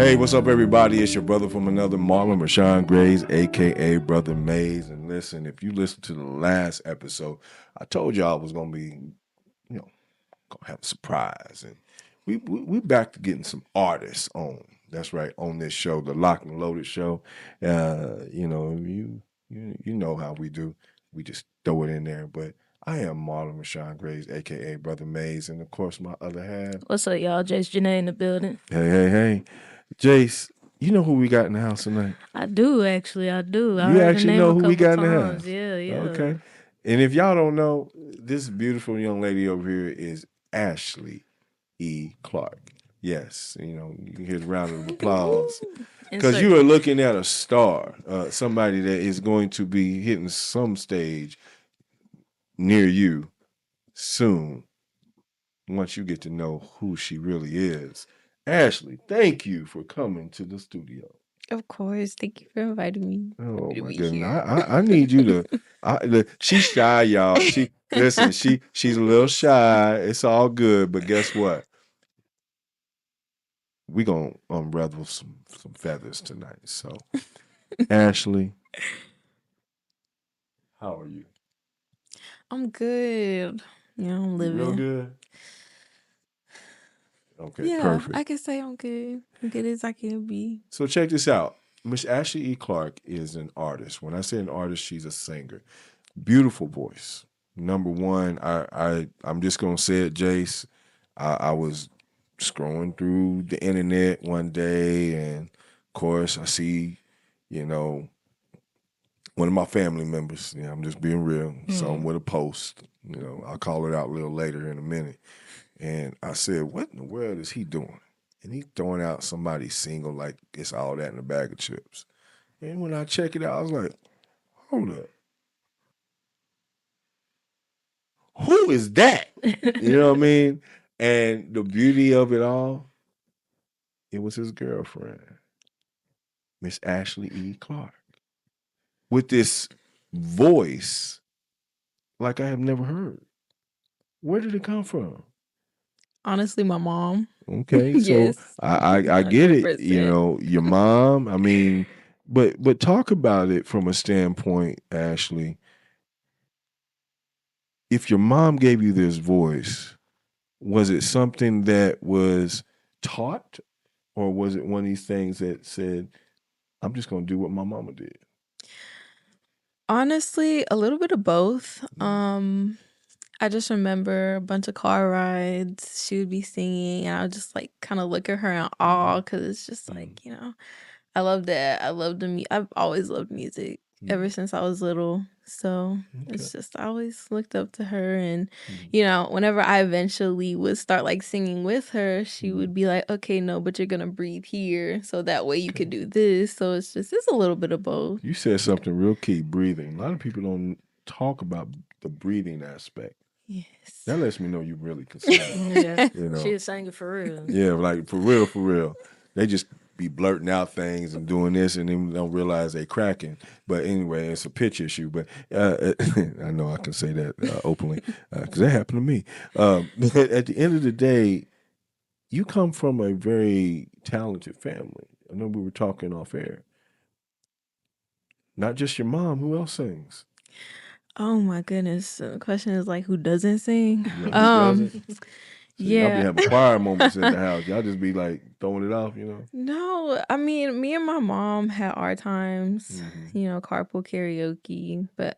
Hey, what's up, everybody? It's your brother from another Marlon Rashawn Grays, aka Brother Mays. And listen, if you listen to the last episode, I told y'all I was gonna be, gonna have a surprise, and we back to getting some artists on. That's right, on this show, the Lock and Loaded show. You know how we do. We just throw it in there. But I am Marlon Rashawn Grays, aka Brother Mays, and of course my other half. What's up, y'all? Jace Janae in the building. Hey. Jace, you know who we got in the house tonight? I do, actually. I do. I You heard actually the name know a who we couple got in the times. house. Yeah. Okay. And if y'all don't know, this beautiful young lady over here is ASHLEIGH E. Clark. Yes, you can hear the round of applause. Because you are looking at a star, somebody that is going to be hitting some stage near you soon once you get to know who she really is. ASHLEIGH, thank you for coming to the studio. Of course. Thank you for inviting me. Oh my goodness! I need you to. She's shy, y'all. She's a little shy. It's all good, but guess what? We gonna unravel some feathers tonight. So, ASHLEIGH, how are you? I'm good. Yeah, I'm living. Real good. Okay, yeah, perfect. I can say I'm good. I'm good as I can be. So check this out. Miss ASHLEIGH E. Clark is an artist. When I say an artist, she's a singer. Beautiful voice. Number one, I'm just gonna say it, Jace. I was scrolling through the internet one day, and of course, I see, one of my family members. I'm just being real. Someone with a post. I'll call it out a little later in a minute. And I said, "What in the world is he doing?" And he throwing out somebody single like it's all that in a bag of chips. And when I check it out, I was like, "Hold up, who is that?" You know what I mean? And the beauty of it all, it was his girlfriend, Miss ASHLEIGH E. Clark, with this voice like I have never heard. Where did it come from? Honestly, my mom. Okay, so Yes. I get it. 100%. Your mom. I mean, but talk about it from a standpoint, ASHLEIGH. If your mom gave you this voice, was it something that was taught, or was it one of these things that said, "I'm just gonna do what my mama did"? Honestly, a little bit of both. I just remember a bunch of car rides. She would be singing, and I would just like kind of look at her in awe because it's just like, I love that. I love I've always loved music ever since I was little. So it's just I always looked up to her, and whenever I eventually would start like singing with her, she would be like, "Okay, no, but you're gonna breathe here, so that way you could do this." So it's a little bit of both. You said something real key, breathing. A lot of people don't talk about the breathing aspect. Yes. That lets me know you really can sing. Yeah, she was singing for real. Yeah, like for real. They just be blurting out things and doing this, and then don't realize they cracking. But anyway, it's a pitch issue. But I know I can say that openly because that happened to me. At the end of the day, you come from a very talented family. I know we were talking off air. Not just your mom. Who else sings? Oh my goodness. The question is like, who doesn't sing? Who doesn't? So yeah. y'all be having choir moments at the house. Y'all just be like throwing it off, No, I mean, me and my mom had our times, Mm-hmm. carpool karaoke. But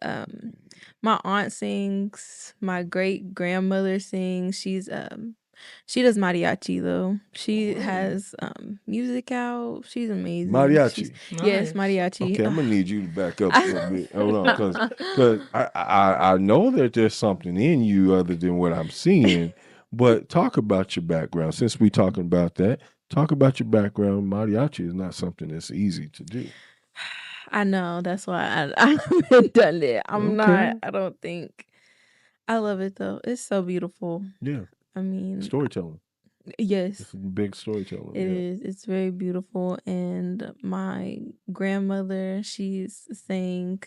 my aunt sings, my great grandmother sings. She does mariachi though. She has music out. She's amazing. Mariachi. Yes, mariachi. Okay, I'm gonna need you to back up a little bit. Hold on, because I know that there's something in you other than what I'm seeing. But talk about your background. Since we talking about that, talk about your background. Mariachi is not something that's easy to do. I know. That's why I haven't done it. I'm not. I don't think. I love it though. It's so beautiful. Yeah. I mean, storytelling. Yes. It's a big storytelling. It is. It's very beautiful. And my grandmother, she's sang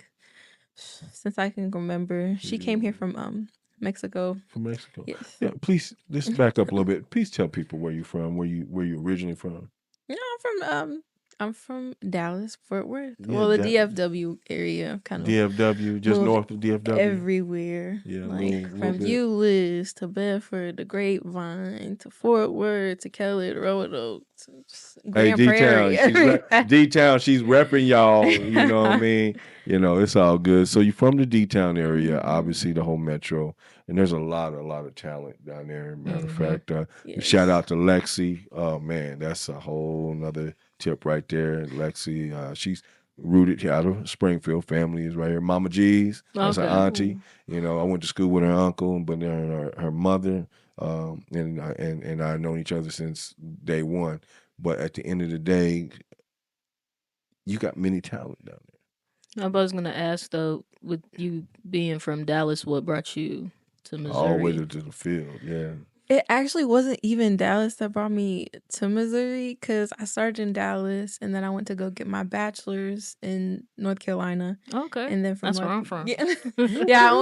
since I can remember. She came here from Mexico. From Mexico. Yes. Yeah. Please, let's back up a little bit. Please tell people where you're from. Where you originally from. No, I'm from Dallas, Fort Worth. Yeah, Well, the DFW area, kind of DFW, just moved north of DFW. everywhere. Yeah, a Like little from bit. Euless to Bedford to Grapevine to Fort Worth to Kelly to Roanoke to Hey, Grand D-Town, Prairie. Everywhere. D-Town, she's repping y'all, you know what I mean? You know, it's all good. So you're from the D-Town area, obviously the whole metro, and there's a lot of talent down there. Matter of fact, shout out to Lexi. Oh man, that's a whole nother tip right there. Lexi, she's rooted here out of Springfield. Family is right here. Mama G's, that's her auntie. You know, I went to school with her uncle, but then her mother, and I've known each other since day one. But at the end of the day, you got many talent down there. I was gonna ask though, with you being from Dallas, what brought you to Missouri? All the way to the field, yeah. It actually wasn't even Dallas that brought me to Missouri, because I started in Dallas and then I went to go get my bachelor's in North Carolina. Okay, And then from that's where I'm from. Yeah, yeah, I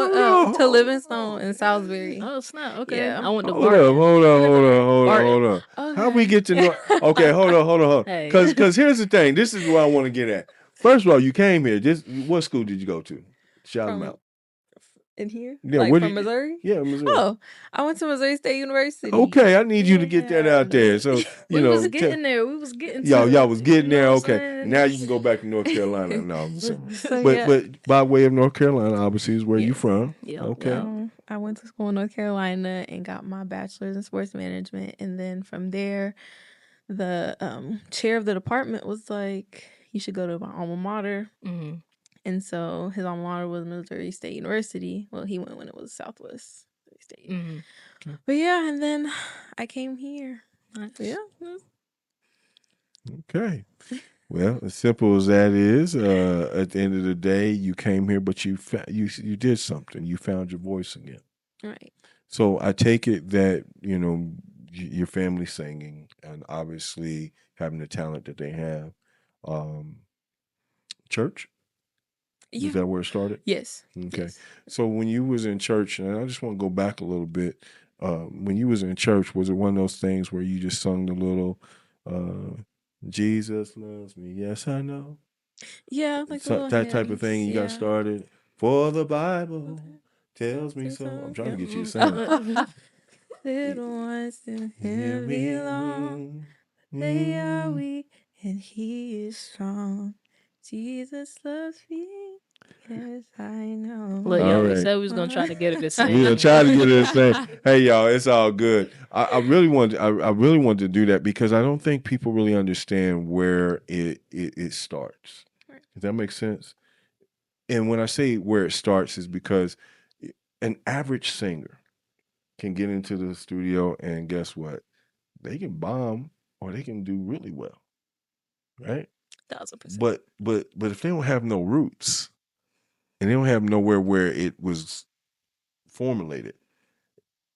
went to Livingstone in Salisbury. Oh snap! Okay, Yeah. I went to Hold Barton. on. Okay. How we get to North? Okay, hold on. Hey. Because here's the thing. This is what I want to get at. First of all, you came here. What school did you go to? Shout them out. In here? Yeah, like where from did- Missouri? Yeah, Missouri. Oh, I went to Missouri State University. Okay, I need you to get that out there. So We you know, was getting there. We was getting to y'all was getting you there. know what I'm Okay, saying? now you can go back to North Carolina. No, I'm saying. So, But by way of North Carolina, obviously, is where you Yes. from. Yep, Okay. yep. I went to school in North Carolina and got my bachelor's in sports management. And then from there, the chair of the department was like, you should go to my alma mater. Mhm. And so his alma mater was Missouri State University. Well, he went when it was Southwest State. Mhm. But yeah, and then I came here. Nice. Yeah. Okay. Well, as simple as that is, at the end of the day, you came here, but you did something. You found your voice again. Right. So I take it that your family singing and obviously having the talent that they have. Church. Yeah. Is that where it started? Yes. Okay. Yes. So when you was in church, and I just want to go back a little bit. When you was in church, was it one of those things where you just sung the little Jesus loves me, yes I know? Yeah, like So, that type of thing you got started? For the Bible tells me so. I'm trying to get you to sing. Little ones in him belong. They are weak and he is strong. Jesus loves me. Yes, I know. Look, All y'all, we right. said we was gonna try to get her to sing. We gonna try to get it the same. Hey y'all, it's all good. I really wanted to do that because I don't think people really understand where it starts. Does that make sense? And when I say where it starts is because an average singer can get into the studio and guess what? They can bomb or they can do really well. Right? 1000%. But if they don't have no roots and they don't have nowhere where it was formulated,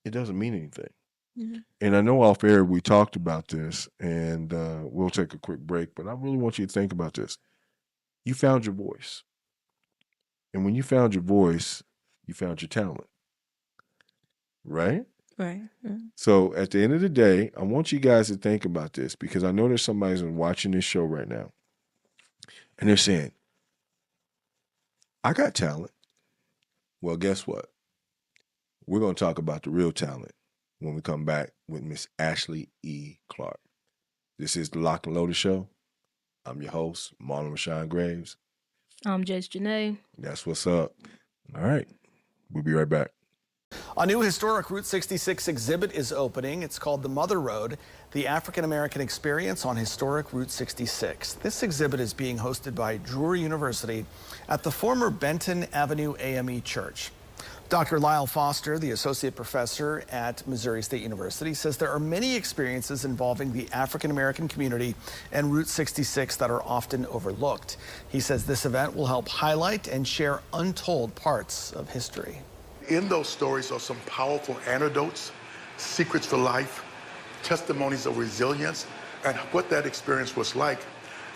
it doesn't mean anything. Mhm. And I know off air we talked about this, and we'll take a quick break, but I really want you to think about this. You found your voice. And when you found your voice, you found your talent. Right? Right. So at the end of the day, I want you guys to think about this because I know there's somebody who's watching this show right now. And they're saying, I got talent. Well, guess what? We're going to talk about the real talent when we come back with Miss ASHLEIGH E. Clark. This is the Lock and Loaded Show. I'm your host, Marlon Rashawn Graves. I'm Jace Janae. That's what's up. All right. We'll be right back. A new historic Route 66 exhibit is opening. It's called The Mother Road, the African American Experience on Historic Route 66. This exhibit is being hosted by Drury University at the former Benton Avenue AME Church. Dr. Lyle Foster, the associate professor at Missouri State University, says there are many experiences involving the African American community and Route 66 that are often overlooked. He says this event will help highlight and share untold parts of history. In those stories are some powerful anecdotes, secrets for life, testimonies of resilience, and what that experience was like.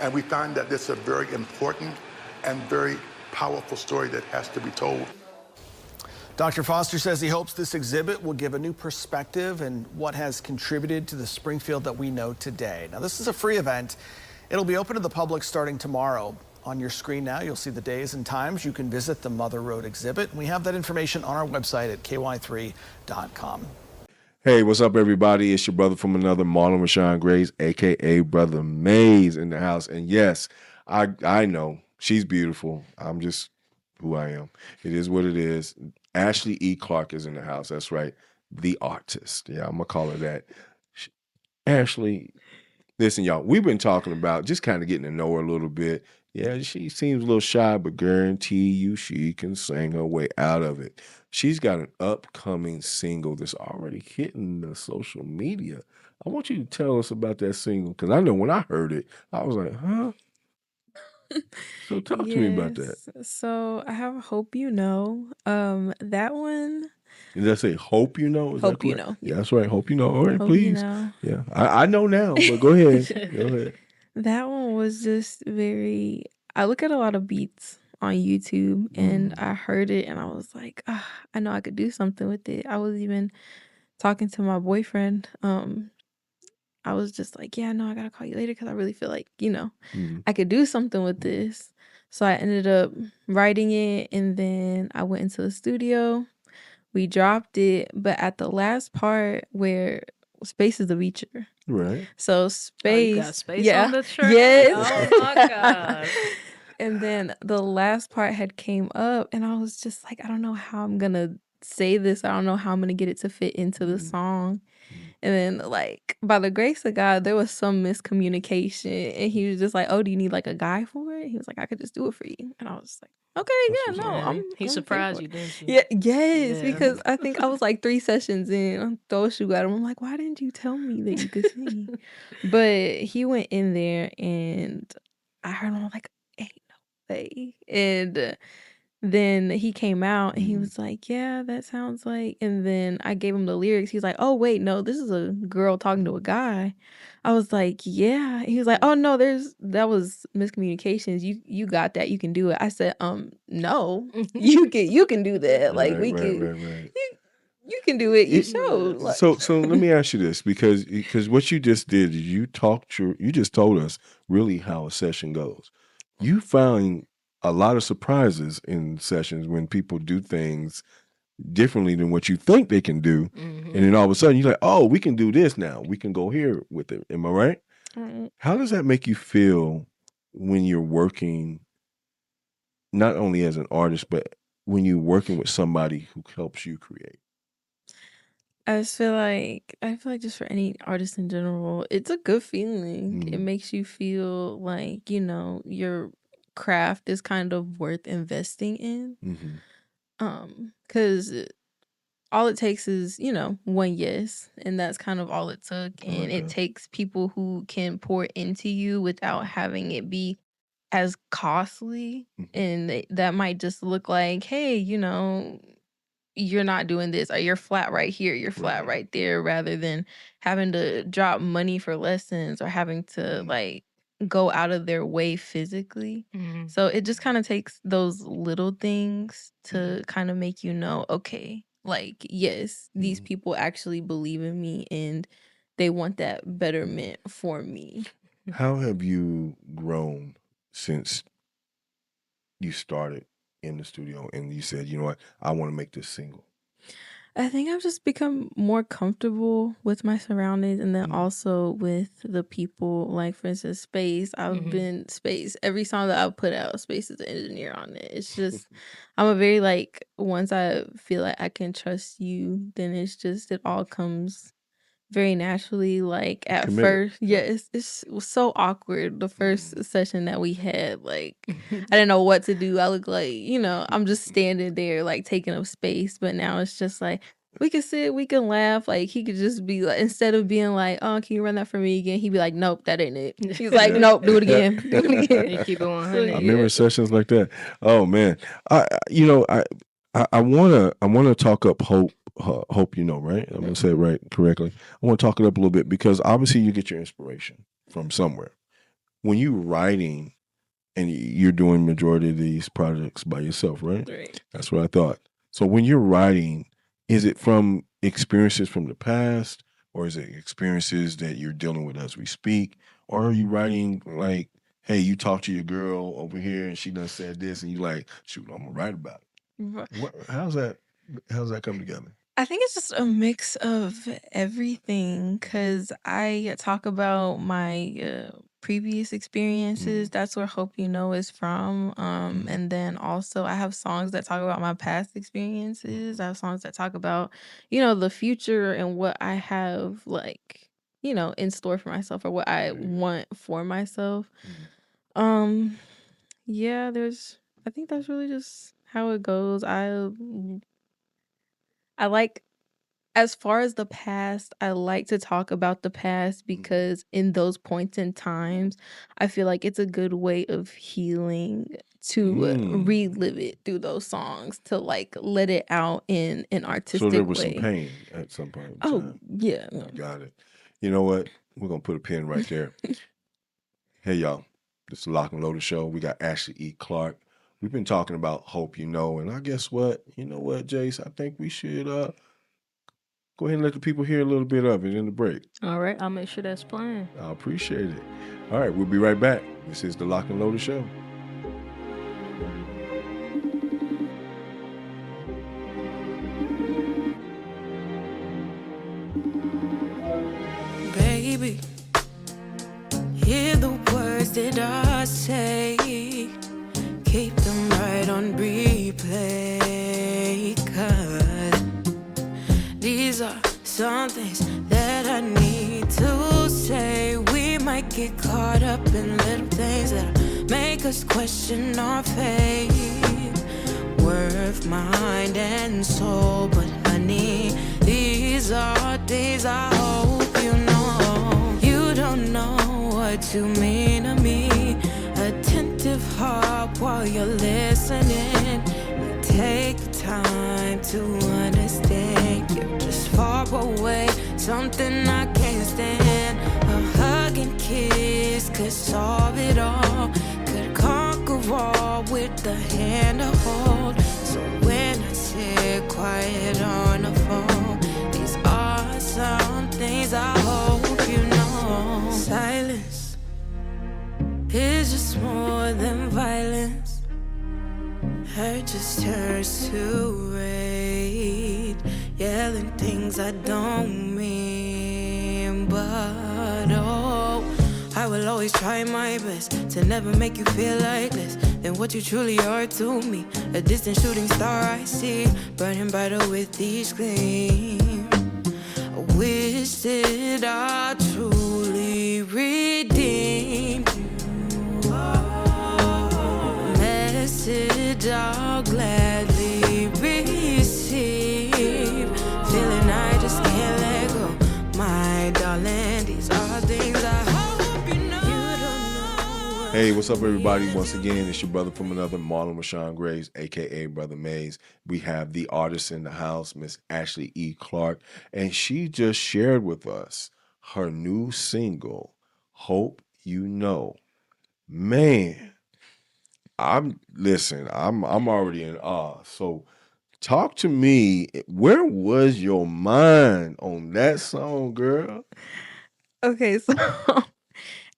And we find that this is a very important and very powerful story that has to be told. Dr. Foster says he hopes this exhibit will give a new perspective and what has contributed to the Springfield that we know today. Now, this is a free event. It'll be open to the public starting tomorrow. On your screen now, you'll see the days and times you can visit the Mother Road exhibit. We have that information on our website at ky3.com. Hey, what's up, everybody? It's your brother from another, Marlon Rashawn Graves, a.k.a. Brother Mays in the house. And yes, I know she's beautiful. I'm just who I am. It is what it is. ASHLEIGH E. Clark is in the house. That's right. The artist. Yeah, I'm going to call her that. ASHLEIGH, listen, y'all, we've been talking about just kind of getting to know her a little bit. Yeah, she seems a little shy, but guarantee you she can sing her way out of it. She's got an upcoming single that's already hitting the social media. I want you to tell us about that single, because I know when I heard it, I was like, huh? So talk to me about that. So I have Hope You Know. That one. Did I say Hope You Know? Is Hope that You correct? Know. Yeah, that's right. Hope You Know. All right, Hope please. You Know. Yeah, I know now, but go ahead. Go ahead. That one was just very. I look at a lot of beats on YouTube, and I heard it, and I was like, I know I could do something with it. I was even talking to my boyfriend. I was just like, yeah, no, I gotta call you later because I really feel like, I could do something with this. So I ended up writing it, and then I went into the studio. We dropped it, but at the last part where Space is the feature. Right. So Oh, Space, you got Space yeah, on the track? yes. Oh my God. And then the last part had came up, and I was just like, I don't know how I'm gonna say this. I don't know how I'm gonna get it to fit into the song. And then, like, by the grace of God, there was some miscommunication, and he was just like, "Oh, do you need like a guy for it?" He was like, "I could just do it for you," and I was like, "Okay, yeah, no, Yeah, he I'm surprised okay you, for it." didn't you? Yeah, yes, Yeah. because I think I was like 3 sessions in. I'm throw a shoe at him. I'm like, "Why didn't you tell me that you could sing?" But he went in there, and I heard him like, "Ain't no way," and then he came out and he was like, "Yeah, that sounds like," and then I gave him the lyrics. He's like, "Oh, wait, no, this is a girl talking to a guy." I was like, "Yeah." He was like, "Oh, no, that was miscommunications. You got that. You can do it." I said, no. You can do that. Like we can Right. you can do it. You showed." Like, So let me ask you this, because what you just did is you just told us really how a session goes. You find a lot of surprises in sessions when people do things differently than what you think they can do, and then all of a sudden you're like, oh, we can do this now. We can go here with it. Am I right? mm, How does that make you feel when you're working, not only as an artist, but when you're working with somebody who helps you create? I feel like just for any artist in general, it's a good feeling. It makes you feel like, your craft is kind of worth investing in. Because all it takes is, one yes, and that's kind of all it took. And it takes people who can pour into you without having it be as costly. And that might just look like, hey, you're not doing this, or you're flat right here, you're flat right there, rather than having to drop money for lessons or having to like go out of their way physically. So it just kind of takes those little things to kind of make you know, okay, like, yes, these people actually believe in me and they want that betterment for me. How have you grown since you started in the studio and you said, you know what, I want to make this single? I think I've just become more comfortable with my surroundings, and then also with the people. Like, for instance, Space. I've been Space. Every song that I've put out, Space is the engineer on it. It's just, I'm a very, like, once I feel like I can trust you, then it all comes very naturally. Like, at Committed. first, it was so awkward the first session that we had. Like, I didn't know what to do. I look like, I'm just standing there like taking up space. But now it's just like, we can sit, we can laugh. Like, he could just be like, instead of being like, "Oh, can you run that for me again?" He'd be like, "Nope, that ain't it." He's like, "Nope, do it again, do it again." They keep it So, 100. I remember sessions like that. Oh man, I wanna talk up Hope. Hope you know, right? I'm gonna say it right correctly. I want to talk it up a little bit because obviously you get your inspiration from somewhere. When you're writing and you're doing majority of these projects by yourself, right? Right. That's what I thought. So when you're writing, is it from experiences from the past, or is it experiences that you're dealing with as we speak? Or are you writing like, hey, you talk to your girl over here and she done said this, and you like, shoot, I'm gonna write about it. Ri- How's that come together? I think it's just a mix of everything because I talk about my previous experiences. That's where Hope You Know is from. And then also I have songs that talk about my past experiences. I have songs that talk about, the future and what I have like, in store for myself or what I want for myself. Um, yeah, I think that's really just how it goes. I like as far as the past, I like to talk about the past because in those points in times, I feel like it's a good way of healing to relive it through those songs, to like let it out in an So there artistic was some way. pain at some point in Oh, time. yeah. I got it. You know what? We're gonna put a pin right there. Hey y'all, this is the Lock and Loaded Show. We got Ashley E. Clark. We've been talking about Hope You Know, and I guess what? You know what, Jace? I think we should go ahead and let the people hear a little bit of it in the break. All right, I'll make sure that's playing. I appreciate it. All right, we'll be right back. This is the Lock and Loaded Show. Baby, hear the words that I say, keep them right on replay, 'cause these are some things that I need to say. We might get caught up in little things that make us question our faith, worth, mind, and soul. But honey, these are days I hope you know. You don't know what you mean to me. Attentive heart while you're listening. You take the time to understand. You're just far away, something I can't stand. A hug and kiss could solve it all, could conquer all with the hand to hold. So when I sit quiet on the phone, these are some things I hope you know. Silence is just more than violence. Hurt just turns to rage, yelling things I don't mean. But oh, I will always try my best to never make you feel like less than what you truly are to me. A distant shooting star I see, burning brighter with each gleam. I wish that I truly redeemed you. Message I'll gladly receive. Feeling I just can't let go. My darling, these are things I hope you know. You don't know. Hey, what's up, everybody? Once again, it's your brother from another, Marlon Rashawn Graves, a.k.a. Brother Mays. We have the artist in the house, Miss Ashley E. Clark, and she just shared with us her new single, Hope You Know. Man, I'm already in awe. So talk to me. Where was your mind on that song, girl? Okay, so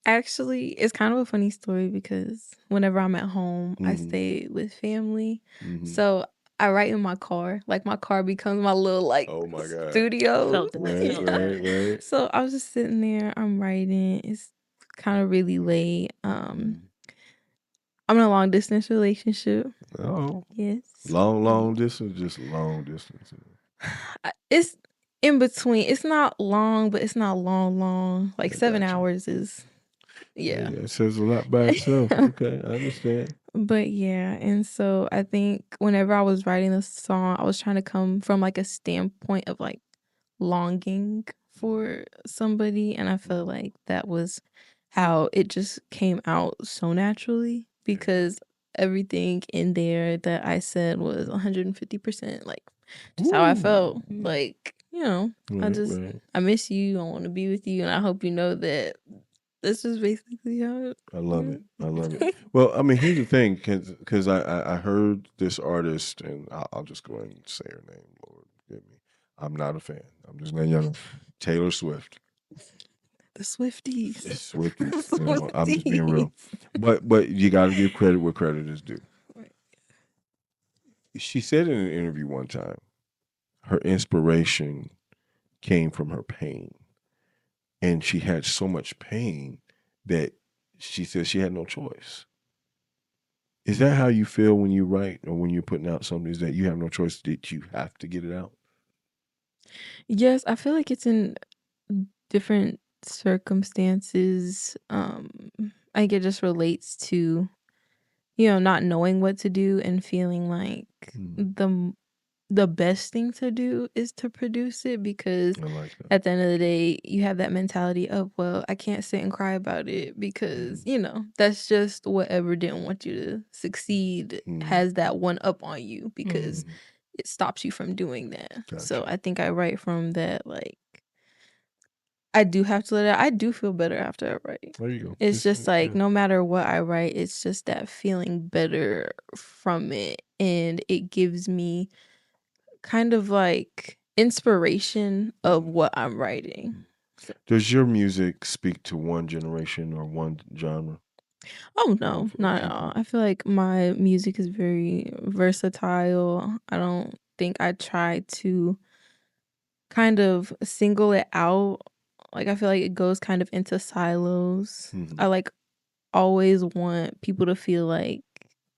actually, it's kind of a funny story because whenever I'm at home, I stay with family. So I write in my car. Like my car becomes my little like Oh my God. studio. Felt that. Right. So I was just sitting there, I'm writing. It's kind of really late. I'm in a long distance relationship. Oh, Yes. long distance, just long distance. It's in between. It's not long, but it's not long. Like I 7 gotcha. hours is yeah. That says a lot by itself. Okay, I understand. But yeah, and so I think whenever I was writing this song, I was trying to come from like a standpoint of like longing for somebody, and I feel like that was how it just came out so naturally because everything in there that I said was 150% like just how I felt. Like, I Right. miss you, I want to be with you, and I hope you know that This is basically how it. I love it. I love it. Well, I mean, here's the thing, because I heard this artist, and I'll just go ahead and say her name. Lord forgive me. I'm not a fan. I'm just letting you know. Taylor Swift. The Swifties. Swifties. You know, I'm just being real. But you got to give credit where credit is due. Right. She said in an interview one time, her inspiration came from her pain. And she had so much pain that she said she had no choice. Is that how you feel when you write or when you're putting out something? Is that you have no choice, that you have to get it out? Yes, I feel like it's in different circumstances. I think it just relates to, not knowing what to do and feeling like the best thing to do is to produce it, because I like that. at the end of the day, you have that mentality of, well, I can't sit and cry about it because, that's just whatever didn't want you to succeed has that one up on you, because it stops you from doing that. So Gotcha. I think I write from that, like, I do have to let it out. I do feel better after I write. There you go. It's just like, yeah. no matter what I write, it's just that feeling better from it. And it gives me kind of like inspiration of what I'm writing. Does your music speak to one generation or one genre? Oh no, Of not at people? all. I feel like my music is very versatile. I don't think I try to kind of single it out. Like, I feel like it goes kind of into silos. I like always want people to feel like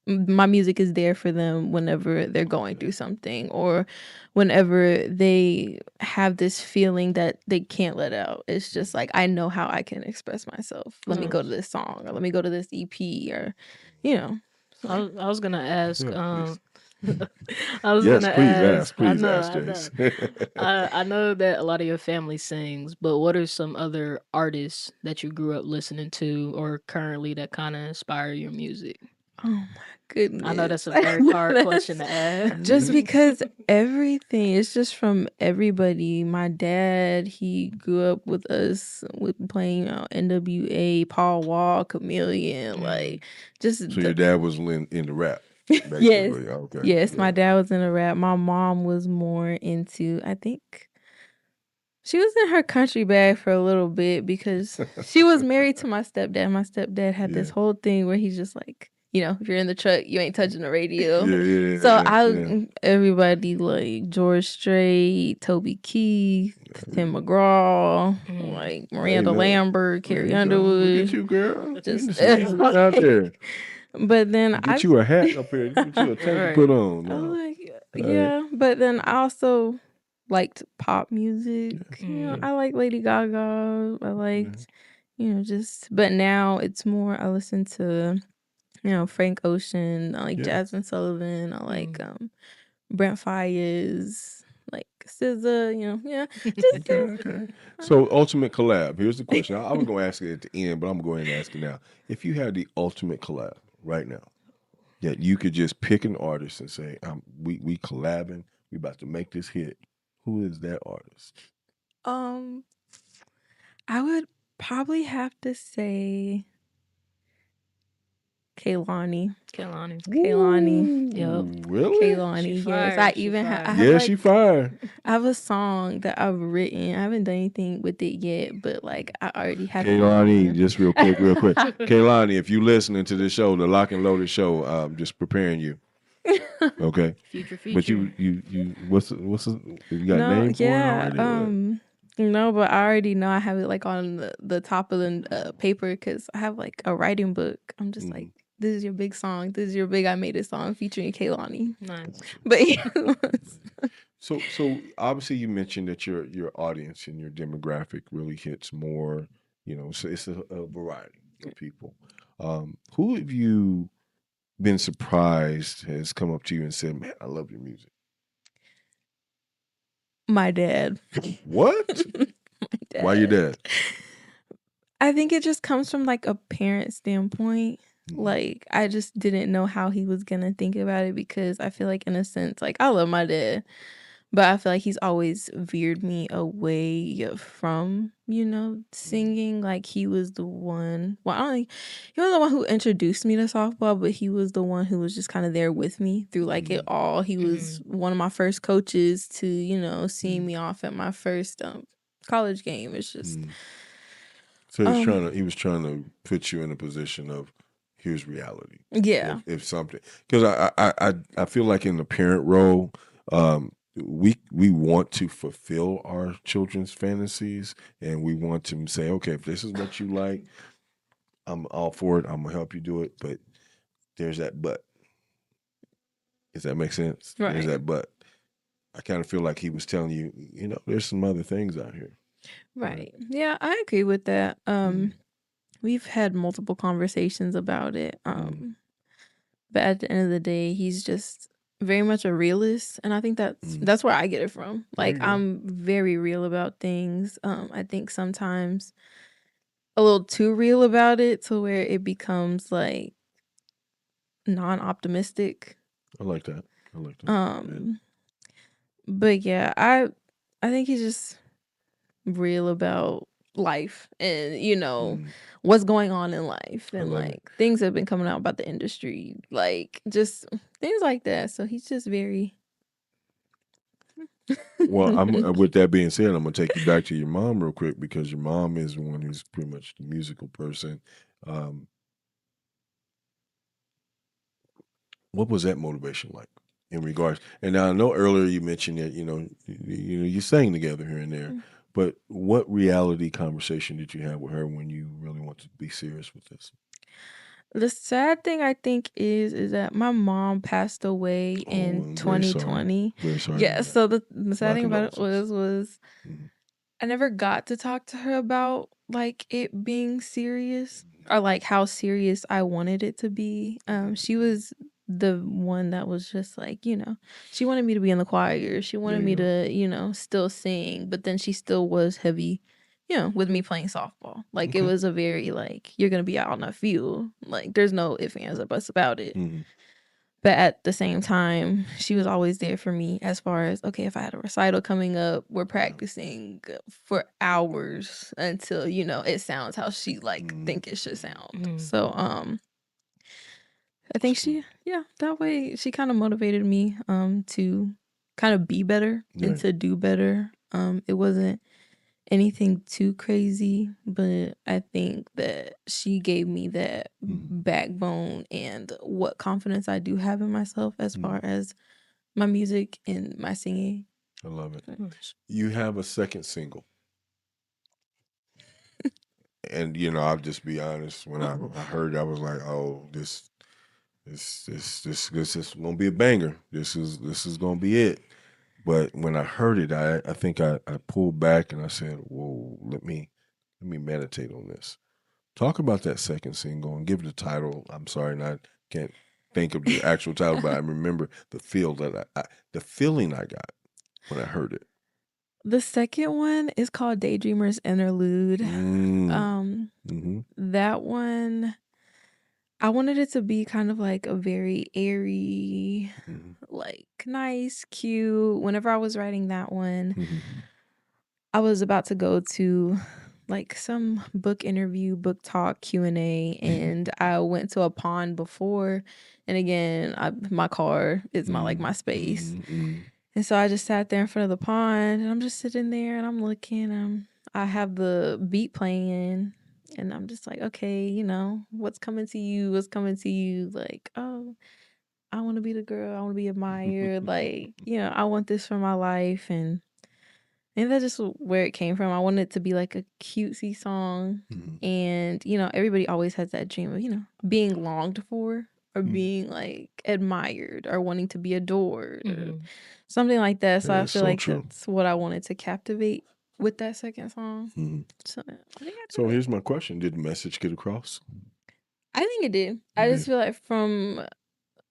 my music is there for them whenever they're going through something, or whenever they have this feeling that they can't let out. It's just like, I know how I can express myself. Let me go to this song, or let me go to this EP, or I was gonna ask. Yeah, I was yes, gonna please ask. ask. Please I ask, know. Jace. I know that a lot of your family sings, but what are some other artists that you grew up listening to or currently that kind of inspire your music? oh my goodness. I know that's a very hard question to ask. Just because everything is just from everybody. My dad, he grew up with us with playing NWA, Paul Wall, Chameleon, like just So your dad was into rap, yes, basically. Okay. yes. Yeah. My dad was in a rap. My mom was more into, I think she was in her country bag for a little bit because she was married to my stepdad. My stepdad had this whole thing where he's just like, if you're in the truck, you ain't touching the radio. Yeah. So everybody like George Strait, Toby Keith, Tim McGraw, like Miranda Lambert, Carrie Underwood. Look at you, girl. Just out there. But then Get you a hat up here. Get you a tank to put on. No. Yeah. But then I also liked pop music. I like Lady Gaga. I liked, but now it's more, I listen to, Frank Ocean. I like Jasmine Sullivan. I like Brent Fayez, like SZA, just Okay. So ultimate collab. Here's the question. I was gonna ask it at the end, but I'm gonna go ahead and ask it now. If you had the ultimate collab right now, that you could just pick an artist and say, we collabing, we about to make this hit. Who is that artist? I would probably have to say Kehlani. Yep. Really? Kehlani. She Yes, fire, I she even fire. have She fire. I have a song that I've written. I haven't done anything with it yet, but like I already have. Kaylani, just real quick. Kaylani, if you listening to this show, the Lock and Loaded show, just preparing you. Okay. Future. But you what's you got a name for it already? No, but I already know I have it like on the top of the paper, because I have like a writing book. I'm just like, this is your big song. This is your big I made it song featuring Kehlani. Nice. But yeah. So obviously you mentioned that your audience and your demographic really hits more, so it's a variety of people. Who have you been surprised has come up to you and said, "Man, I love your music"? My dad. What? My dad. Why your dad? I think it just comes from like a parent standpoint. Like, I just didn't know how he was gonna think about it, because I feel like, in a sense, like, I love my dad, But I feel like he's always veered me away from, singing. Like he was the one. Well, I don't think he was the one who introduced me to softball, but he was the one who was just kind of there with me through like it all. He was one of my first coaches to, seeing me off at my first college game. It's just So he was trying to put you in a position of here's reality. yeah. If something, because I feel like in the parent role, we want to fulfill our children's fantasies, and we want to say, okay, if this is what you like, I'm all for it. I'm gonna help you do it, but there's that but. Does that make sense? Right. There's that but. I kind of feel like he was telling you, there's some other things out here. Right. Yeah, I agree with that. We've had multiple conversations about it. But at the end of the day, he's just very much a realist, and I think that's where I get it from. Like I'm very real about things. I think sometimes a little too real about it to where it becomes like non-optimistic. I like that. Yeah. But yeah, I think he's just real about life and what's going on in life and like things have been coming out about the industry, like just things like that. So he's just very Well, I'm with that being said, I'm gonna take you back to your mom real quick because your mom is the one who's pretty much the musical person. What was that motivation like in regards? And now I know earlier you mentioned that you sang together here and there, but what reality conversation did you have with her when you really want to be serious with this? The sad thing I think is that my mom passed away in I'm 2020. Very sorry. Yeah, so the sad My thing about it condolences. was I never got to talk to her about like it being serious or like how serious I wanted it to be. She was the one that was just like, she wanted me to be in the choir. She wanted me to, still sing, but then she still was heavy, with me playing softball. Like it was a very like, you're gonna be out on that field. Like there's no ifs, ands, or buts about it. But at the same time, she was always there for me as far as, okay, if I had a recital coming up, we're practicing for hours until, it sounds how she like think it should sound. So I think that way she kind of motivated me to kind of be better and to do better. It wasn't anything too crazy, but I think that she gave me that backbone and what confidence I do have in myself as far as my music and my singing. I love it. You have a second single. And I'll just be honest, when I heard it, I was like, oh, this is gonna be a banger. This is gonna be it. But when I heard it, I think I pulled back and I said, whoa, let me meditate on this. Talk about that second single and give it a title. I'm sorry, I can't think of the actual title, but I remember the the feeling I got when I heard it. The second one is called Daydreamer's Interlude. That one, I wanted it to be kind of like a very airy, like nice, cute. Whenever I was writing that one, I was about to go to like some book interview, book talk, Q&A, and I went to a pond before. And again, my car is my space. And so I just sat there in front of the pond and I'm just sitting there and I'm looking. I have the beat playing and I'm just like, okay, what's coming to you? What's coming to you? Like, oh, I want to be the girl. I want to be admired. Like, I want this for my life. And that's just where it came from. I wanted it to be like a cutesy song. And, everybody always has that dream of, being longed for or being like admired or wanting to be adored or something like that. So Yeah, I feel so like true. that's what I wanted to captivate with that second song. So I think So here's my question. Did the message get across? I think it did. I just feel like from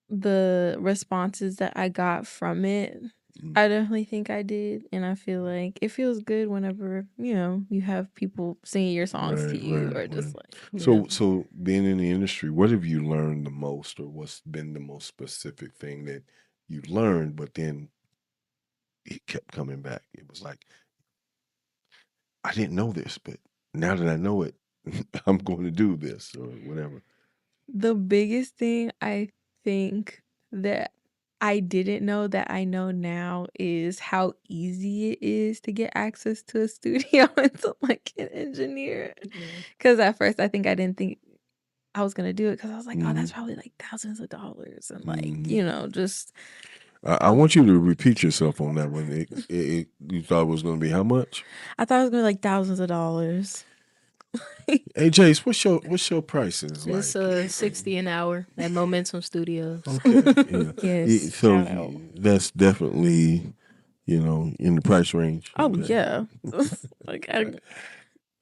the responses that I got from it, I definitely think I did. And I feel like it feels good whenever, you have people singing your songs to you or just like. So being in the industry, what have you learned the most or what's been the most specific thing that you learned, but then it kept coming back. It was like, I didn't know this, but now that I know it, I'm going to do this or whatever. The biggest thing I think that I didn't know that I know now is how easy it is to get access to a studio and to like an engineer. Yeah. Because at first I didn't think I was gonna do it because I was like, oh, that's Mhm. probably like thousands of dollars and like, Mhm. just I want you to repeat yourself on that one. You thought it was going to be how much? I thought it was gonna be like thousands of dollars. Hey, Jace, what's your prices It's like? 60 an hour at Momentum Studios. Okay, yeah. Yes, So shout out. that's definitely in the price range. Oh Okay. yeah. Like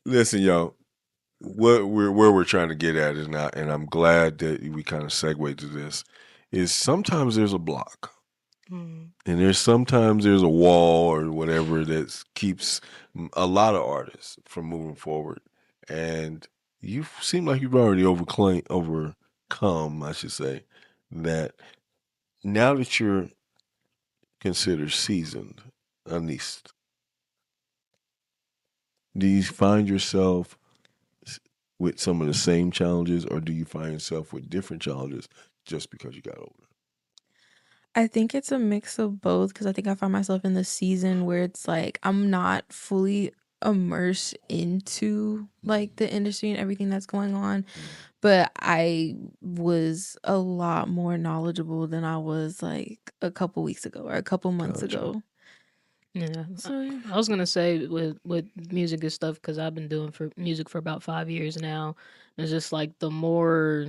Listen, y'all. Where we're trying to get at is now, and I'm glad that we kind of segue to this. Is sometimes there's a block. Mm. And sometimes there's a wall or whatever that keeps a lot of artists from moving forward. And you seem like you've already overcome, I should say, that now that you're considered seasoned, Anis, do you find yourself with some of the same challenges, or do you find yourself with different challenges just because you got older? I think it's a mix of both because I think I find myself in the season where it's like I'm not fully immersed into like the industry and everything that's going on, but I was a lot more knowledgeable than I was like a couple weeks ago or a couple months Gotcha. ago. Yeah, So yeah. I was gonna say with music and stuff because I've been doing for music for about 5 years now. It's just like the more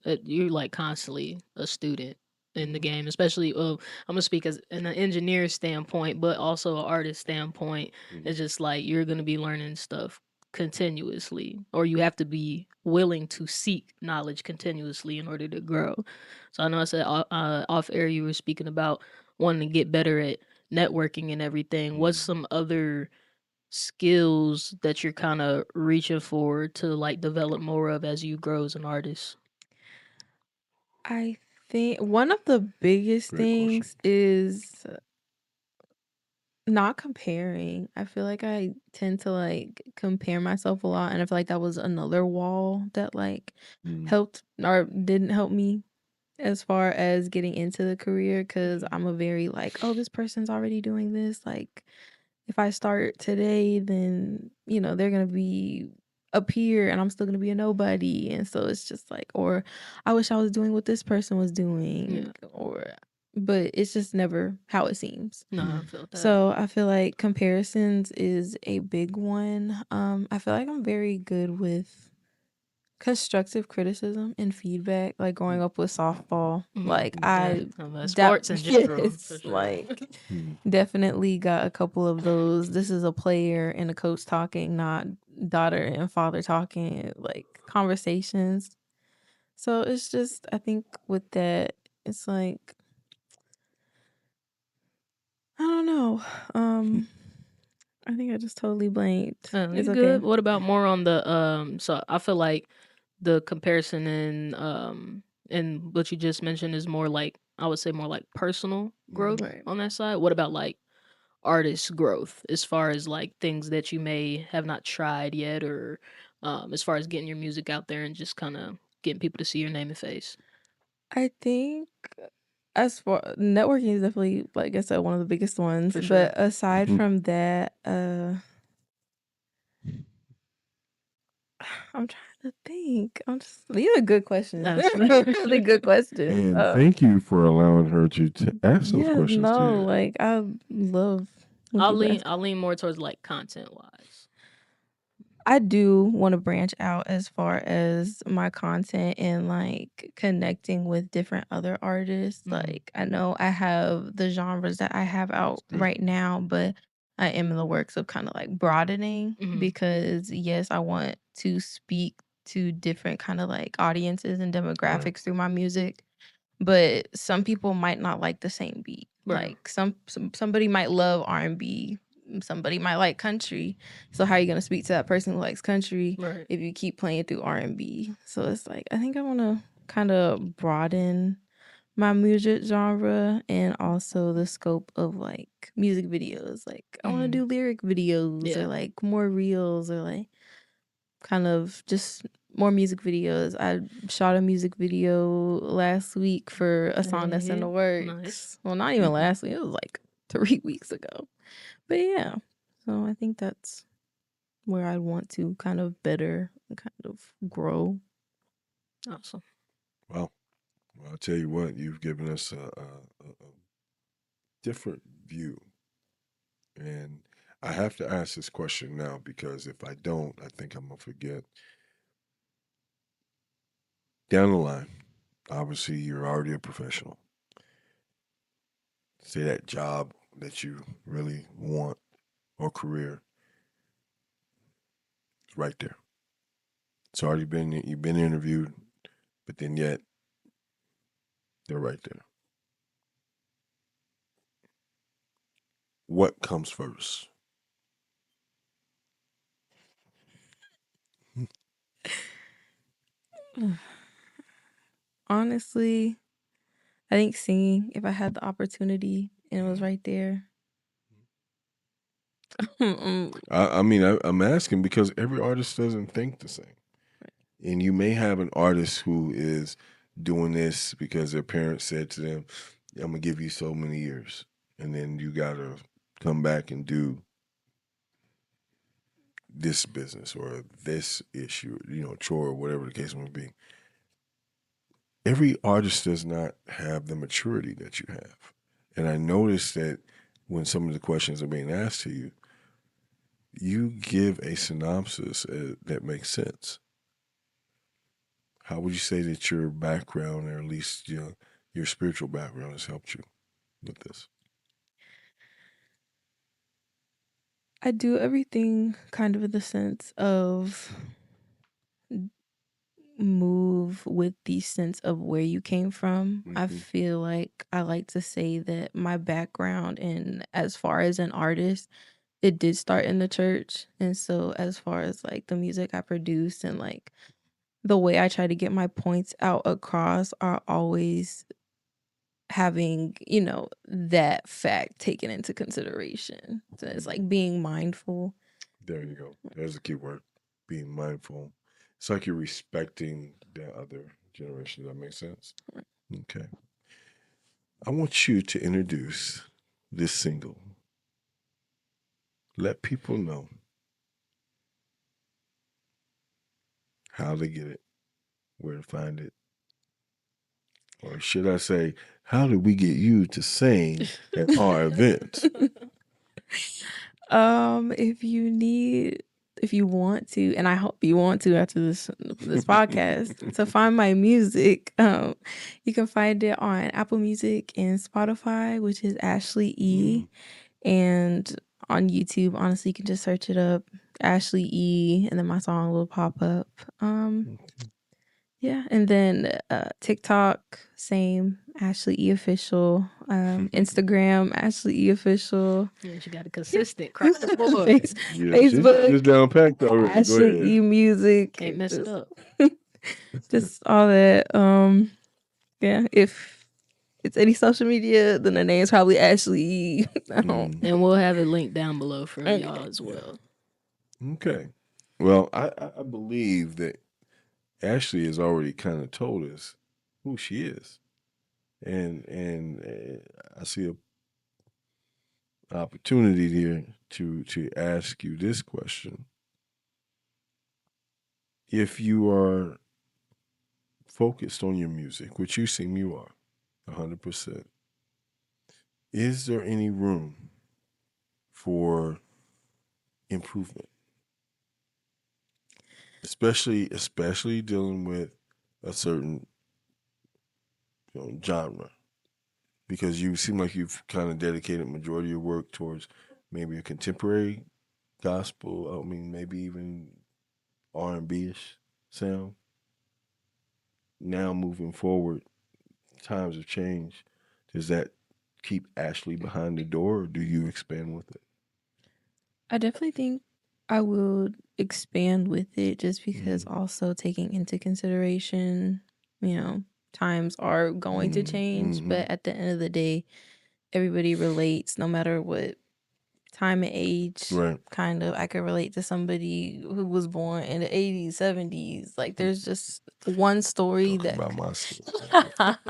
that you're like constantly a student in the game, especially. Well, I'm gonna speak as an engineer standpoint, but also an artist standpoint. It's just like you're gonna be learning stuff continuously, or you have to be willing to seek knowledge continuously in order to grow. So I know I said off air you were speaking about wanting to get better at networking and everything. What's some other skills that you're kind of reaching for to like develop more of as you grow as an artist? I think one of the biggest Great question. things is not comparing. I feel like I tend to like compare myself a lot, and I feel like that was another wall that like helped or didn't help me as far as getting into the career because I'm a very like, oh, this person's already doing this. Like, if I start today, then they're gonna be up here and I'm still gonna be a nobody. And so it's just like, or I wish I was doing what this person was doing, but it's just never how it seems. No, I felt that. So I feel like comparisons is a big one. I feel like I'm very good with constructive criticism and feedback. Like growing up with softball, like sports in general, yes, for sure. like definitely got a couple of those. This is a player and a coach talking, not daughter and father talking, like conversations. So it's just, I think with that, it's like, I don't know. I think I just totally blanked. It's You okay. good. What about more on the so I feel like the comparison and what you just mentioned is more like, I would say more like personal growth Right. on that side. What about like artist growth as far as like things that you may have not tried yet, or as far as getting your music out there and just kind of getting people to see your name and face? I think as for networking is definitely, like I said, one of the biggest ones. For sure. But aside from that, I'm trying to think. These are good questions. Really good questions. And thank you for allowing her to ask those Yeah, questions. no, too. like I love when I'll people lean ask. I'll lean more towards like content wise. I do want to branch out as far as my content and like connecting with different other artists. Like I know I have the genres that I have out right now, but I am in the works of kind of like broadening because yes, I want to speak to different kind of like audiences and demographics through my music. But some people might not like the same beat. Right. Like somebody might love R&B, somebody might like country. So how are you gonna speak to that person who likes country Right. if you keep playing through R&B? So it's like I think I want to kind of broaden my music genre and also the scope of like music videos. Like I want to do lyric videos or like more reels or like kind of just more music videos. I shot a music video last week for a song that's in the works. Nice. Well, not even last week. It was like 3 weeks ago. But yeah, so I think that's where I want to kind of better and kind of grow. Awesome. Well, I'll tell you what, you've given us a different view. And I have to ask this question now because if I don't, I think I'm going to forget. Down the line, obviously, you're already a professional. Say that job that you really want or career, it's right there. It's already been, you've been interviewed, but then yet they're right there. What comes first? Honestly, I think singing, if I had the opportunity and it was right there. I mean, I'm asking because every artist doesn't think the same. And you may have an artist who is doing this because their parents said to them, I'm going to give you so many years. And then you got to come back and do this business or this issue, chore or whatever the case may be. Every artist does not have the maturity that you have. And I noticed that when some of the questions are being asked to you, you give a synopsis that makes sense. How would you say that your background, or at least your spiritual background, has helped you with this? I do everything kind of in the sense of move with the sense of where you came from. I feel like I like to say that my background and as far as an artist, it did start in the church. And so as far as like the music I produce and like the way I try to get my points out across are always having, that fact taken into consideration. So it's like being mindful. There you go. There's a key word, being mindful. It's like you're respecting the other generation. Does that make sense? Right. Okay. I want you to introduce this single. Let people know how to get it, where to find it. Or should I say, how do we get you to sing at our events? If you want to, and I hope you want to after this podcast, to find my music, you can find it on Apple Music and Spotify, which is ASHLEIGH E. And on YouTube, honestly, you can just search it up, ASHLEIGH E, and then my song will pop up. Yeah, and then TikTok, same, ASHLEIGH E official. Instagram, ASHLEIGH E official. Yeah, she got a consistent across the board. Facebook, just down packed already. ASHLEIGH E music. Can't mess it up. Just all that. Yeah, if it's any social media, then the name's probably ASHLEIGH E. And we'll have it linked down below for y'all as well. Okay. Well, I believe that Ashley has already kind of told us who she is, and I see an opportunity here to ask you this question: if you are focused on your music, which you seem you are, 100%, is there any room for improvement, especially dealing with a certain genre? Because you seem like you've kind of dedicated majority of your work towards maybe a contemporary gospel. I mean, maybe even R&B-ish sound. Now moving forward, times have changed. Does that keep Ashley behind the door, or do you expand with it? I definitely think I would expand with it just because also taking into consideration, times are going to change, but at the end of the day, everybody relates no matter what time and age. Right. Kind of, I could relate to somebody who was born in the 80s, 70s. Like, there's just one story Talking that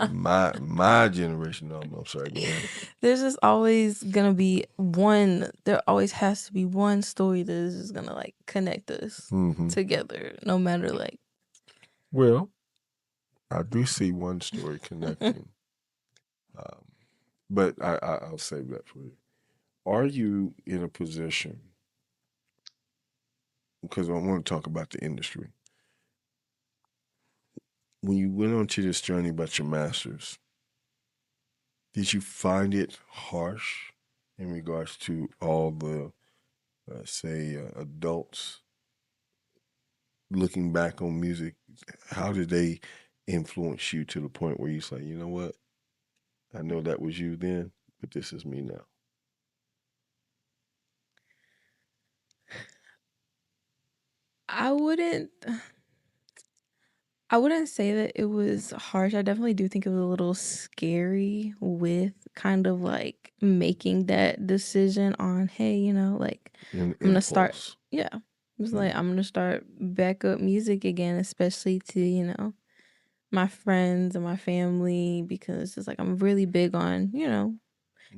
about my generation. No, I'm sorry. Go ahead. there's just always gonna be one. There always has to be one story that is just gonna like connect us together, no matter like. Well, I do see one story connecting, but I'll save that for you. Are you in a position? Because I want to talk about the industry. When you went on to this journey about your master's, did you find it harsh in regards to all the, adults looking back on music? How did they influence you to the point where you say, you know what? I know that was you then, but this is me now. I wouldn't say that it was harsh. I definitely do think it was a little scary with kind of like making that decision on, hey, you know, like I'm gonna start. Yeah, it was like I'm gonna start back up music again, especially to, you know, my friends and my family, because it's like I'm really big on, you know,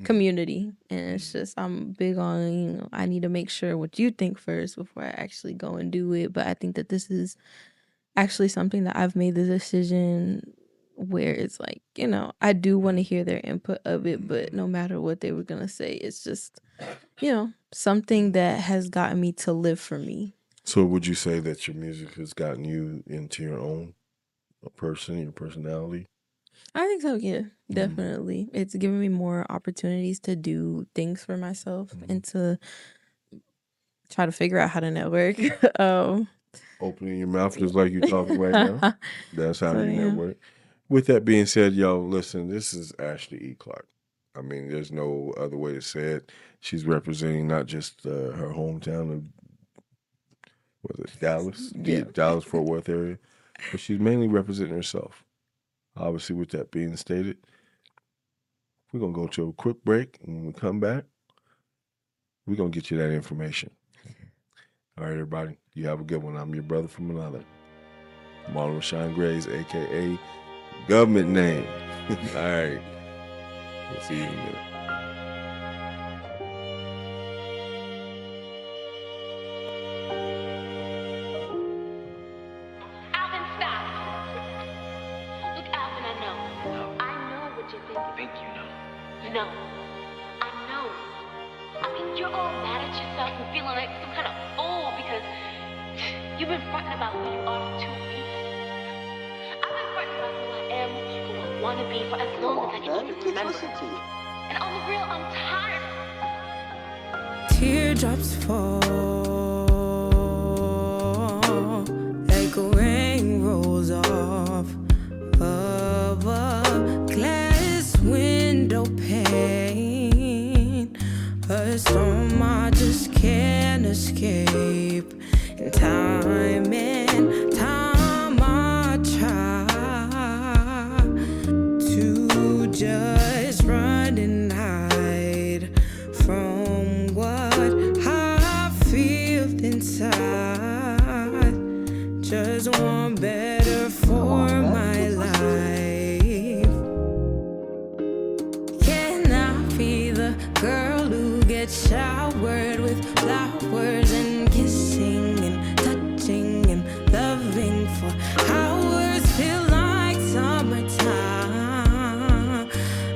community, and it's just I'm big on, you know, I need to make sure what you think first before I actually go and do it. But I think that this is actually something that I've made the decision where it's like, you know, I do want to hear their input of it, but no matter what they were gonna say, it's just, you know, something that has gotten me to live for me. So would you say that your music has gotten you into your own person, your personality? I think so, yeah, definitely. It's given me more opportunities to do things for myself and to try to figure out how to network. Opening your mouth just like you're talking right now. That's how you network. With that being said, yo, listen, this is Ashley E. Clark. I mean, there's no other way to say it. She's representing not just her hometown of, Dallas, the Dallas-Fort Worth area, but she's mainly representing herself. Obviously, with that being stated, we're going to go to a quick break, and when we come back, we're going to get you that information. All right, everybody, you have a good one. I'm your brother from another, Marlon Rashawn Grays, a.k.a. government name. All right, we'll see you in a minute. No, I know. I mean, you're all mad at yourself and feeling like some kind of fool because you've been fronting about who you are for 2 weeks. I've been fronting about who I am, who I want to be for as long as I can even remember. And on the real, I'm tired. Teardrops fall like rain rolls off of a glass window pane, a storm I just can't escape. And time I try to just run and hide from what I feel inside. Just want better for my life. Can I be the girl who gets showered with flowers and kissing and touching and loving for hours? Feel like summertime.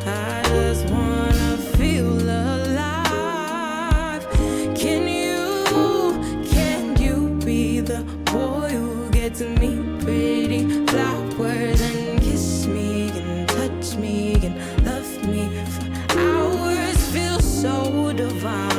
I just wanna feel alive. Can you be the boy who gets me pretty flowers and kiss me and touch me and love me for hours? Feel so divine.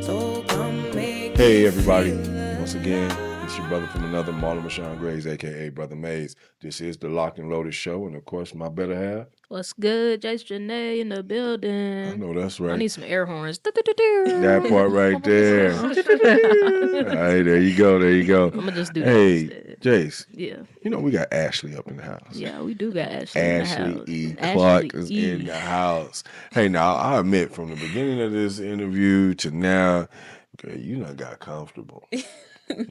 So come make Hey, everybody. Once again, it's It's your brother from another, Marlon Mashawn Graves, a.k.a. Brother Mays. This is the Locked and Loaded Show, and of course, my better half. What's good? Jace Janae in the building. I know that's I right. need some air horns. That part right there. All right, there you go. There you go. I'm gonna just do that Hey, instead. Jace, Yeah. you know we got Ashley up in the house. Yeah, we do got Ashley Ashley in the E. house. Clark Ashley is E. in the house. Hey, now I admit, from the beginning of this interview to now, okay, you done got comfortable.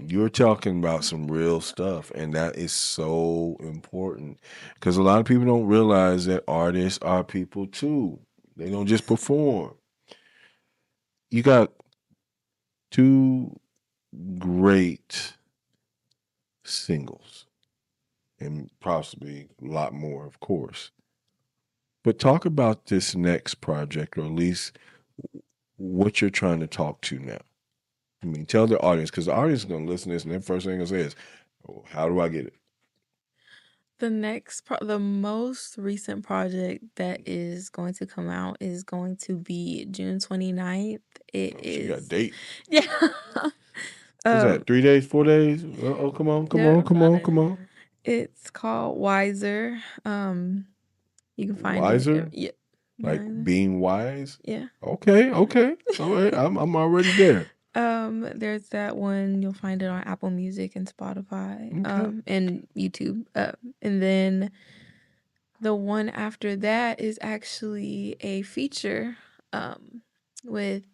You're talking about some real stuff, and that is so important because a lot of people don't realize that artists are people too. They don't just perform. You got two great singles, and possibly a lot more, of course. But talk about this next project, or at least what you're trying to talk to now. I mean, tell the audience, because the audience is going to listen to this, and their first thing they're going to say is, oh, how do I get it? The most recent project that is going to come out is going to be June 29th. It She got a is, date. yeah. What's that, 3 days, 4 days? Oh, come on. It's called Wiser. You can find Wiser? it. Yeah. Like Wiser. being wise? Yeah. Okay. All right, I'm already there. There's that one. You'll find it on Apple Music and Spotify, Okay. and YouTube. And then the one after that is actually a feature, with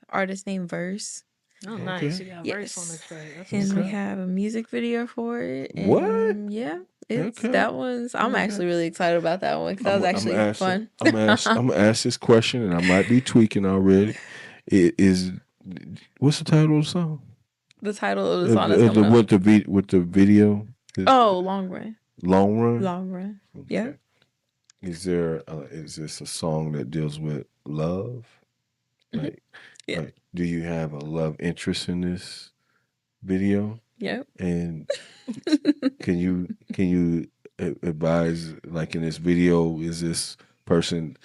artist named Verse. Oh, nice. Okay. You got verse on the track. That's And what's we up. have a music video for it. What? And yeah, it's Okay. that one's. I'm Okay. actually really excited about that one because that was actually fun. I'm gonna ask this question, and I might be tweaking already. It is, what's the title of the song? The title of the song that's coming up. With the video? Oh, Long Run. Long Run? Long Run. Yeah. Okay. Is this a song that deals with love? Like, Yeah. like, do you have a love interest in this video? Yep. And can you advise, like, in this video, is this person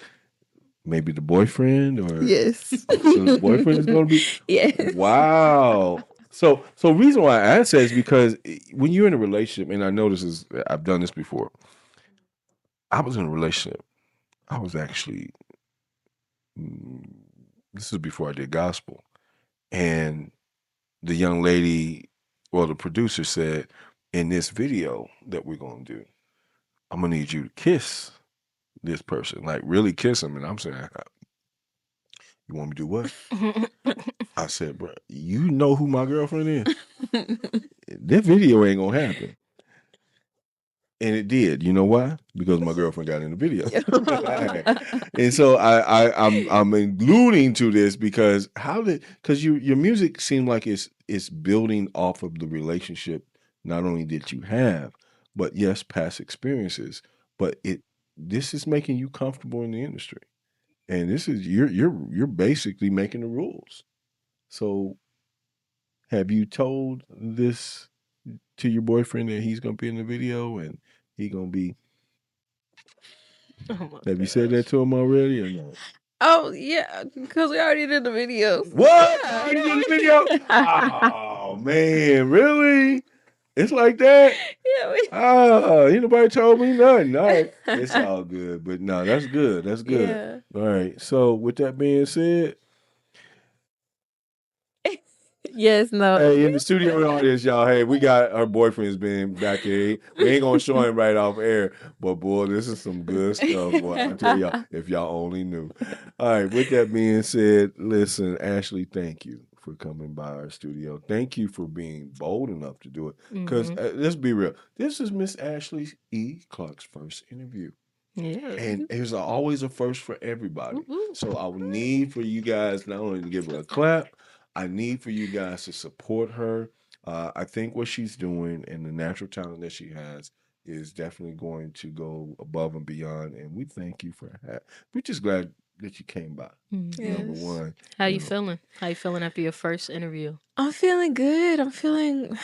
maybe the boyfriend, or Yes. so the boyfriend is going to be? Yes. Wow. So reason why I ask that is because when you're in a relationship, and I know I've done this before. I was in a relationship. I was actually, this is before I did gospel, and the young lady, well, the producer said, in this video that we're gonna do, I'm gonna need you to kiss this person, like really kiss him. And I'm saying, you want me to do what? I said, bro, you know who my girlfriend is? That video ain't gonna happen. And it did. You know why? Because my girlfriend got in the video. And so I'm alluding to this because your music seemed like it's building off of the relationship not only that you have, but yes, past experiences. But this is making you comfortable in the industry. And this is you're basically making the rules. So have you told this to your boyfriend that he's gonna be in the video and he gonna be? Oh Have you said that to him already or not? Oh yeah, because we already did the video. What? Yeah. Already did the video? Oh man, really? It's like that? Yeah. Ain't nobody told me nothing. All right, it's all good. But no, that's good. That's good. Yeah. All right. So with that being said, Yes. No. hey, in the studio audience, y'all, hey, we got our boyfriends being back here. We ain't gonna show him right off air, but boy, this is some good stuff. Boy, I tell y'all, if y'all only knew. All right, with that being said, listen, Ashley, thank you for coming by our studio. Thank you for being bold enough to do it. Because let's be real, this is Miss Ashley E. Clark's first interview. Yeah. And there's always a first for everybody. So I would need for you guys not only to give her a clap, I need for you guys to support her. I think what she's doing and the natural talent that she has is definitely going to go above and beyond. And we thank you for that. We're just glad that you came by. Number Yes. one. How you feeling? How you feeling after your first interview? I'm feeling good. I'm feeling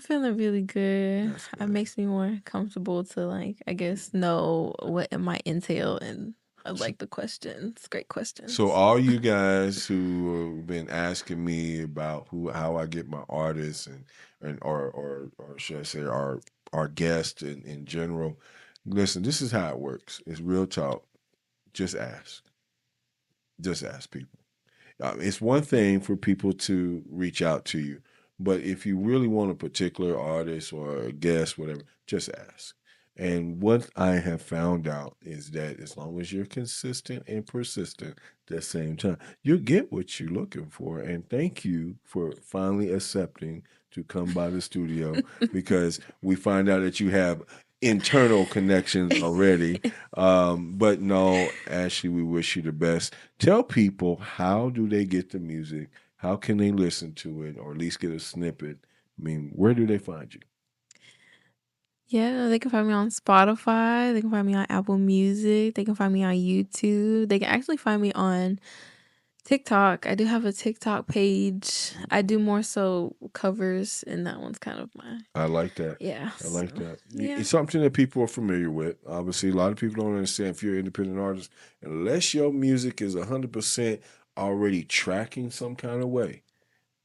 really good. That's It good. makes me more comfortable to, like, I guess, know what it might entail and like the questions. Great questions. So all you guys who have been asking me about how I get my artists and and or should I say our guest in general. Listen, this is how it works. It's real talk. Just ask. Just ask people. It's one thing for people to reach out to you, but if you really want a particular artist or a guest, whatever, just ask. And what I have found out is that as long as you're consistent and persistent at the same time, you'll get what you're looking for. And thank you for finally accepting to come by the studio because we find out that you have internal connections already. But no, Ashley, we wish you the best. Tell people, how do they get the music? How can they listen to it or at least get a snippet? I mean, where do they find you? Yeah, they can find me on Spotify. They can find me on Apple Music. They can find me on YouTube. They can actually find me on TikTok. I do have a TikTok page. I do more so covers, and that one's kind of my I like that. yeah. I like so, that. Yeah. It's something that people are familiar with. Obviously, a lot of people don't understand if you're an independent artist, unless your music is 100% already tracking some kind of way,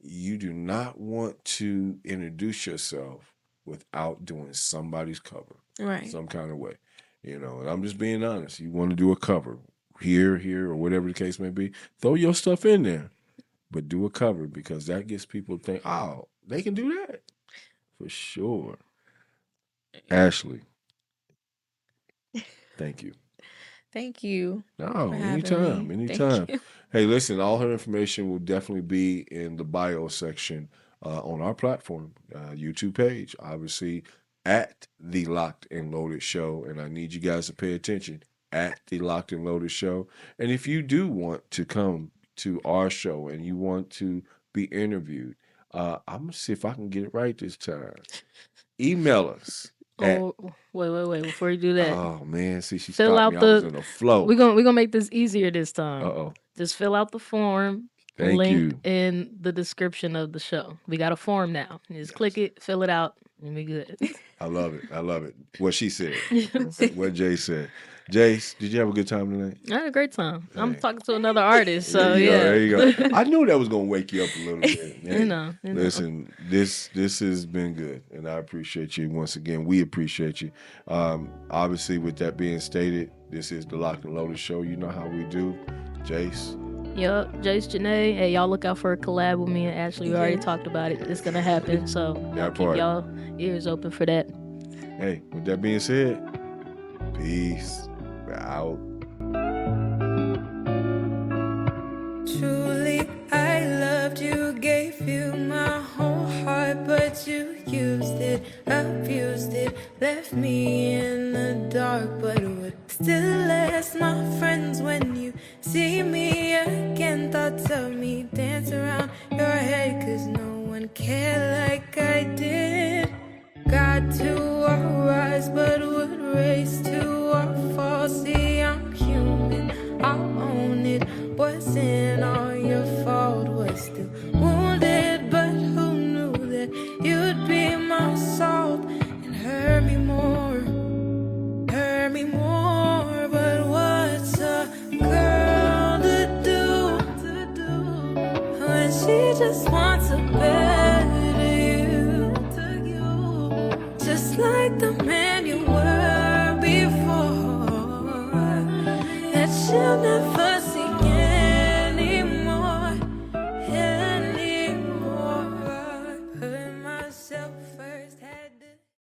you do not want to introduce yourself without doing somebody's cover, Right. some kind of way. You know, and I'm just being honest. You want to do a cover here, or whatever the case may be, throw your stuff in there, but do a cover because that gets people to think, oh, they can do that. For sure. Ashley, thank you. Thank you. No, for having anytime, me. Thank anytime. you. Hey, listen, all her information will definitely be in the bio section on our platform, YouTube page, obviously at the Locked and Loaded Show. And I need you guys to pay attention at the Locked and Loaded Show. And if you do want to come to our show and you want to be interviewed, I'm going to see if I can get it right this time. Email us. Oh, wait! Before you do that, Oh man, see, she fill stopped out me. I was in the. a flow. We're gonna make this easier this time. Uh-oh. Just fill out the form. Thank linked you. in the description of the show. We got a form now. Just click it, fill it out, and we good. I love it. I love it. What she said. What Jay said. Jace, did you have a good time tonight? I had a great time. I'm Hey. talking to another artist, so There you go. yeah. There you go. I knew that was gonna wake you up a little bit. Hey, You know. listen, this has been good, and I appreciate you once again. We appreciate you. Obviously, with that being stated, this is the Locked and Loaded Show. You know how we do, Jace. Yup, Jace Janae. Hey, y'all look out for a collab with me and Ashley. We already talked about it. It's gonna happen, so That keep part. y'all ears open for that. Hey, with that being said, peace. We're out. Truly, I loved you, gave you my whole heart, but you used it, abused it, left me in the dark. But would still ask my friends when you see me again. Thoughts of me dance around your head, 'cause no one cared like I did. Got to our rise, but would race to our fall. See, I'm human, I'll own it. Wasn't all your fault, was still wounded, but who knew that you'd be my salt and hurt me more, hurt me more. But what's a girl to do when she just wants a better